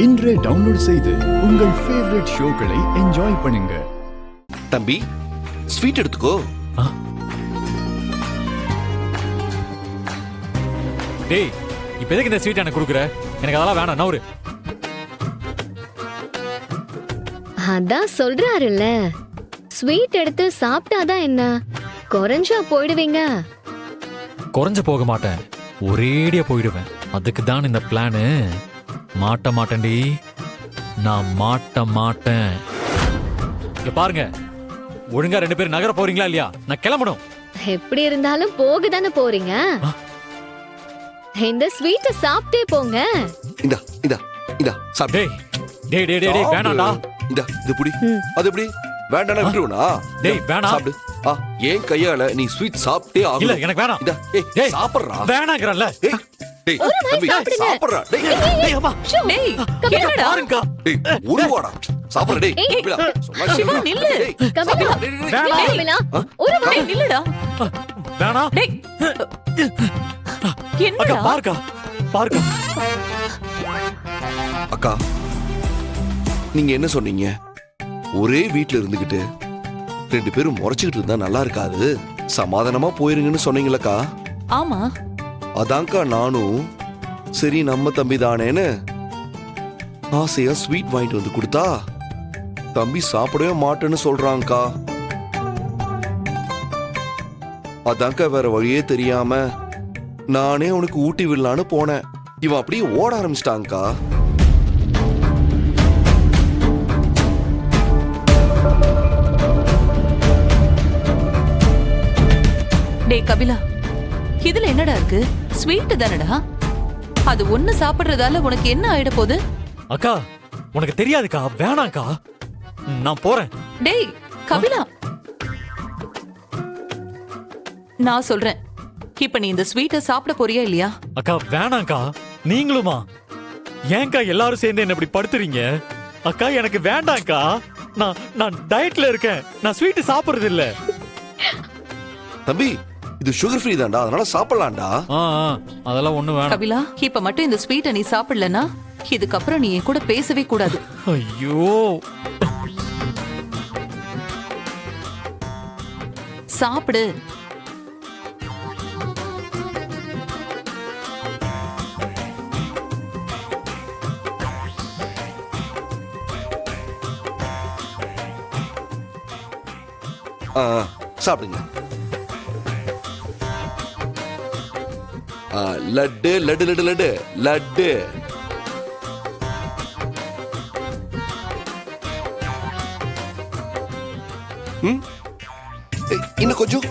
இன்றே டவுன்லோட் செய்து உங்கள் ஃபேவரட் ஷோக்களை என்ஜாய் பண்ணுங்க. தம்பி ஸ்வீட் எடுத்துக்கோ. டேய், இப்ப எதுக்கு இந்த ஸ்வீட் எனக்கு கொடுக்குற? எனக்கு அதெல்லாம் வேணாம். நவுரு. அதான் சொல்றாருல்ல, ஸ்வீட் எடுத்து சாப்பிட்டாதான் என்ன, குறைஞ்சா போயிடுவீங்க. குறைஞ்ச போக மாட்டேன், ஒரேடியா போயிடுவேன். அதுக்கு தான் இந்த பிளானு. மாட்ட மாட்டேன்டி, நான் மாட்ட மாட்டேன். இங்க பாருங்க, ஒழுங்கா 2 பேரும் நகர போறீங்களா இல்லையா? நான் கிளம்பணும். எப்படி இருந்தாலும் போக தானே போறீங்க. இந்த ஸ்வீட்டை சாப்பிட்டே போங்க. இந்தா இந்தா இந்தா சாப்பிடு. டேய் டேய் டேய் டேய், வேணாம்டா. இந்தா இது புடி. அது எப்படி வேண்டாம்னா விட்டுருவா? டேய் வேணாம். சாப்பிடு. ஏன் கையால நீ ஸ்வீட் சாப்பிட்டே ஆகணும். இல்ல எனக்கு வேணாம். இந்தா ஏய் சாப்பிடுறா. வேணாங்கறல்ல. டேய் தம்பி சாப்பிடுறா. டேய் டேய் அம்மா. டேய் என்னடா பாருங்க. டேய் உருவாடா. சாப்பிடுடா டேய். கபிலா சொன்னா சிவா நில்லு. கபிலா வேணாம். கபிலா ஒரு டேய் நில்லுடா. வேணாம். டேய் அக்கா என்னடா? பாருங்க பாருங்க. அக்கா நீங்க என்ன சொன்னீங்க? ஒரே வீட்ல இருந்துகிட்டு 2 பேரும் முறைச்சுக்கிட்டு இருந்தா நல்லா இருக்காது, சமாதானமா போயிருங்கன்னு சொன்னீங்களக்கா. ஆமா அதான்க்கா நானும் சரி நம்ம தம்பி தானேன்னு ஆசையா ஸ்வீட் வாங்கிட்டு வந்து கொடுத்தா தம்பி சாப்பிடவே மாட்டேன்னு சொல்றாங்கக்கா. அதான்க்கா வேற வழியே தெரியாம நானே உனக்கு ஊட்டி விடலான்னு போனேன். இவன் அப்படியே ஓட ஆரம்பிச்சிட்டாங்கக்கா. டேய் கபிலா, இதுல என்னடா இருக்கு? ஸ்வீட் தானடா. அது ஒண்ணு சாப்பிடுறதால உனக்கு என்ன ஆயிட போகுது? அக்கா உனக்கு தெரியாதுக்கா, வேணாம்க்கா, நான் போறேன். டேய் கபிலா, நான் சொல்றேன், இப்ப நீ இந்த ஸ்வீட்டை சாப்பிட போறியா இல்லையா? அக்கா வேணாம்க்கா. நீங்களுமா? ஏன்க்கா எல்லாரும் சேர்ந்து என்ன இப்படி படுத்துறீங்க? அக்கா எனக்கு வேண்டாம்க்கா. நான் டயட்ல இருக்கேன், நான் ஸ்வீட் சாப்பிடுறது இல்ல. தம்பி இது சுகர் ஃப்ரீ தான்டா, அதனால சாப்பிடலாம்டா. அதெல்லாம் ஒண்ணு வேணாம். கபிலா, இப்ப மட்டும் இந்த ஸ்வீட்டை நீ சாப்பிடலனா இதுக்கப்புறம் நீ என் கூட பேசவே கூடாது. ஐயோ சாப்பிடு. சாப்பிடுங்க. லட்டு லட்டு லட்டு லட்டு லட்டு. இன்னும் கொஞ்சம்